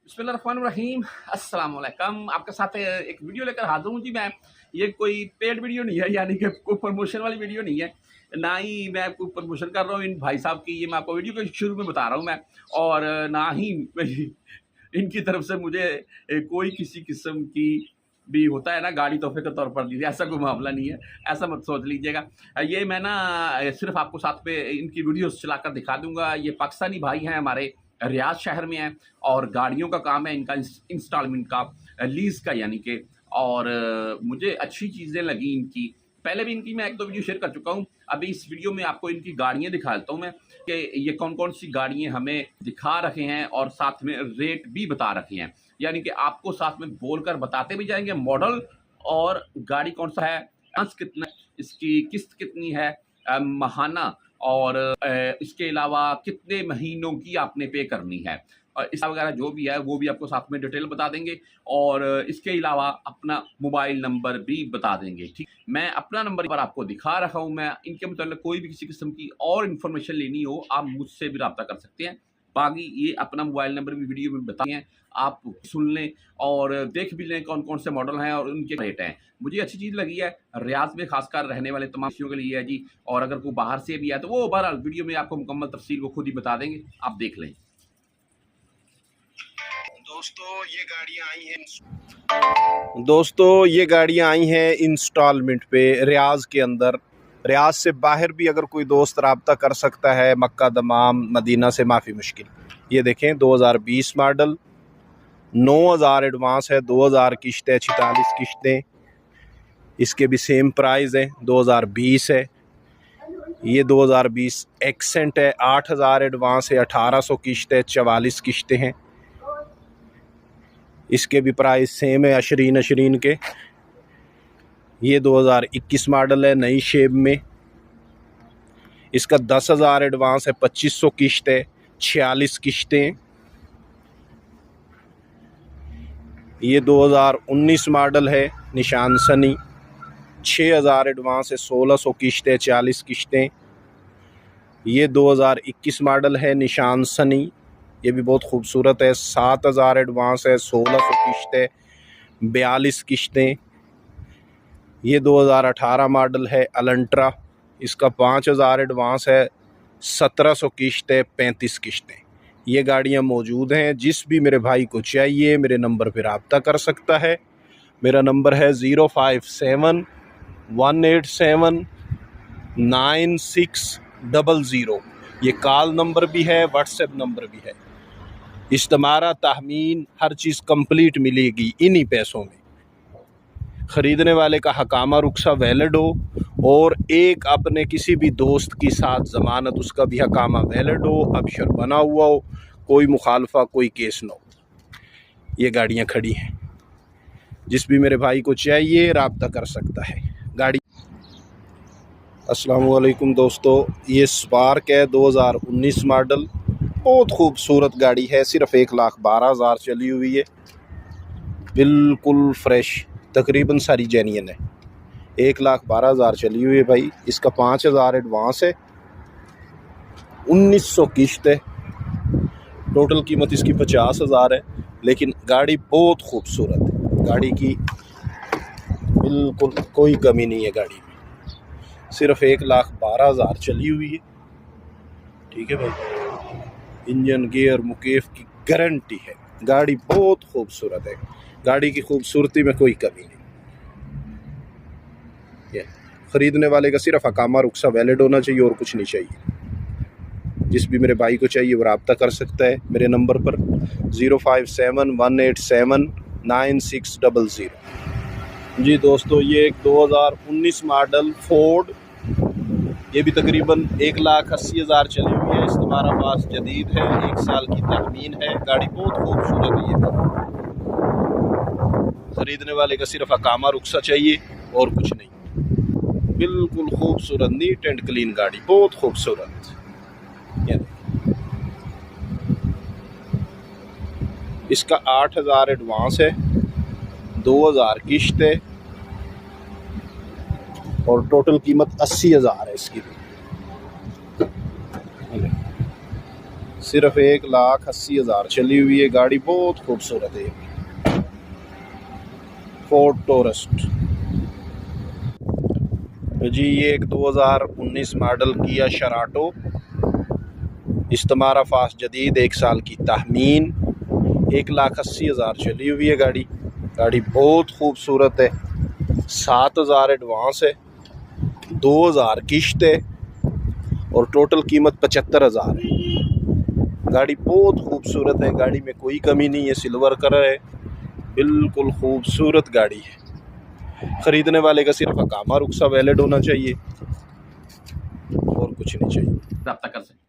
बिस्मिल्लाहिर्रहमानिर्रहीम अस्सलाम वालेकुम। आपके साथ एक वीडियो लेकर हाजिर हूँ जी मैं। ये कोई पेड वीडियो नहीं है, यानी कि कोई प्रमोशन वाली वीडियो नहीं है, ना ही मैं कोई प्रमोशन कर रहा हूँ इन भाई साहब की। ये मैं आपको वीडियो के शुरू में बता रहा हूँ मैं, और ना ही इनकी तरफ से मुझे कोई किसी किस्म की भी होता है ना गाड़ी तोहफे के तौर पर दीजिए, ऐसा कोई मामला नहीं है, ऐसा मत सोच लीजिएगा। ये मैं ना सिर्फ आपको साथ पे इनकी वीडियोस चलाकर दिखा दूंगा। ये पाकिस्तानी भाई हैं, हमारे रियाद शहर में है, और गाड़ियों का काम है इनका, इंस्टॉलमेंट का, लीज का यानी कि। और मुझे अच्छी चीज़ें लगी इनकी। पहले भी इनकी मैं एक दो वीडियो शेयर कर चुका हूँ। अभी इस वीडियो में आपको इनकी गाड़ियाँ दिखा देता हूँ मैं, कि ये कौन कौन सी गाड़ियाँ हमें दिखा रखे हैं और साथ में रेट भी बता रखे हैं। यानी कि आपको साथ में बोलकर बताते भी जाएंगे मॉडल और गाड़ी कौन सा है, कितना, इसकी किस्त कितनी है माहाना, और इसके अलावा कितने महीनों की आपने पे करनी है, और इस वगैरह जो भी है वो भी आपको साथ में डिटेल बता देंगे। और इसके अलावा अपना मोबाइल नंबर भी बता देंगे। ठीक, मैं अपना नंबर पर आपको दिखा रखा हूँ। मैं इनके मतलब कोई भी किसी किस्म की और इन्फॉर्मेशन लेनी हो आप मुझसे भी रब्ता कर सकते हैं। बाकी ये अपना मोबाइल नंबर भी वीडियो में बताए हैं, आप सुन लें और देख भी लें कौन कौन से मॉडल हैं और उनके रेट हैं। मुझे अच्छी चीज़ लगी है, रियाज में खासकर रहने वाले तमाम चीज़ों के लिए है जी। और अगर कोई बाहर से भी है तो वो बहरहाल वीडियो में आपको मुकम्मल तफसील वो खुद ही बता देंगे, आप देख लें। दोस्तों ये गाड़ियाँ आई हैं इंस्टॉलमेंट पे रियाज के अंदर। रियाज से बाहर भी अगर कोई दोस्त रब्ता कर सकता है, मक्का दमाम मदीना से माफ़ी मुश्किल। ये देखें 2020 मॉडल, 9000 एडवांस है, 2000 किश्त है, 46 किश्तें। इसके भी सेम प्राइस है, 2020 है। ये 2020 एक्सेंट है, 8000 एडवांस है, 1800 किश्त है, 44 किश्तें हैं। इसके भी प्राइस सेम है, अशरीन के। ये 2021 मॉडल है, नई शेप में। इसका 10,000 एडवांस है, 2500 किश्त है, 46 किश्तें। ये 2019 मॉडल है, निशान सनी, 6000 एडवांस है, 1600 किश्त है, 40 किश्तें। ये 2021 मॉडल है, निशान सनी, ये भी बहुत खूबसूरत है, 7000 एडवांस है, 1600 किश्त है, 42 किश्तें। ये 2018 मॉडल है, अलंट्रा, इसका 5000 एडवांस है, 1700 किश्त है, 35 किश्तें। ये गाड़ियां मौजूद हैं। जिस भी मेरे भाई को चाहिए मेरे नंबर पर रब्ता कर सकता है। मेरा नंबर है 057-187-9600। ये कॉल नंबर भी है, व्हाट्सएप नंबर भी है। इस्तेमारा तहमीन हर चीज़ कंप्लीट मिलेगी इन्हीं पैसों में। ख़रीदने वाले का हकामा रुख्सा वैलिड हो, और एक अपने किसी भी दोस्त की साथ ज़मानत, उसका भी हकामा वैलिड हो, अबशर बना हुआ हो, कोई मुखालफा कोई केस ना हो। ये गाड़ियाँ खड़ी हैं, जिस भी मेरे भाई को चाहिए रब्ता कर सकता है। गाड़ी अस्सलाम वालेकुम दोस्तों, ये स्पार्क है, 2019 मॉडल, बहुत खूबसूरत गाड़ी है। सिर्फ 1,12,000 चली हुई है, बिल्कुल फ्रेश, तकरीबन सारी जेन्युइन है। 1,12,000 चली हुई है भाई। इसका 5000 एडवांस है, 1900 किश्त है, टोटल कीमत इसकी 50,000 है। लेकिन गाड़ी बहुत खूबसूरत है, गाड़ी की बिल्कुल कोई कमी नहीं है गाड़ी में। सिर्फ 1,12,000 चली हुई है, ठीक है भाई। इंजन गियर मुकेफ की गारंटी है। गाड़ी बहुत खूबसूरत है, गाड़ी की खूबसूरती में कोई कमी नहीं। ख़रीदने वाले का सिर्फ हकामा रुख्सा वैलिड होना चाहिए और कुछ नहीं चाहिए। जिस भी मेरे भाई को चाहिए वो रब्ता कर सकता है मेरे नंबर पर 057-187-9600। जी दोस्तों, ये एक 2019 मॉडल फोर्ड, ये भी तकरीबन 1,80,000 चली हुई है। इस्तेमारा पास जदीद है, 1 साल की तहमीन है। गाड़ी बहुत खूबसूरत है। ख़रीदने वाले का सिर्फ हकामा रुख्सा चाहिए और कुछ नहीं। बिल्कुल खूबसूरत, नीट एंड क्लीन गाड़ी, बहुत खूबसूरत। इसका 8000 एडवांस है, 2000 किश्त है, और टोटल कीमत 80,000 है इसकी। सिर्फ 1,80,000 चली हुई है गाड़ी, बहुत खूबसूरत है। फोर्ड टोरस्ट जी, ये एक 2019 मॉडल किया शराटो, इस्तेमारा फास्ट जदीद, 1 साल की तहमीन, 1,80,000 चली हुई है गाड़ी। गाड़ी बहुत खूबसूरत है। 7,000 एडवांस है, 2,000 किश्त है और टोटल कीमत 75,000 है। गाड़ी बहुत खूबसूरत है, गाड़ी में कोई कमी नहीं है, सिल्वर कलर है, बिल्कुल खूबसूरत गाड़ी है। ख़रीदने वाले का सिर्फ अकामा रुख्सा वैलिड होना चाहिए और कुछ नहीं चाहिए। रब्ता कर सकते।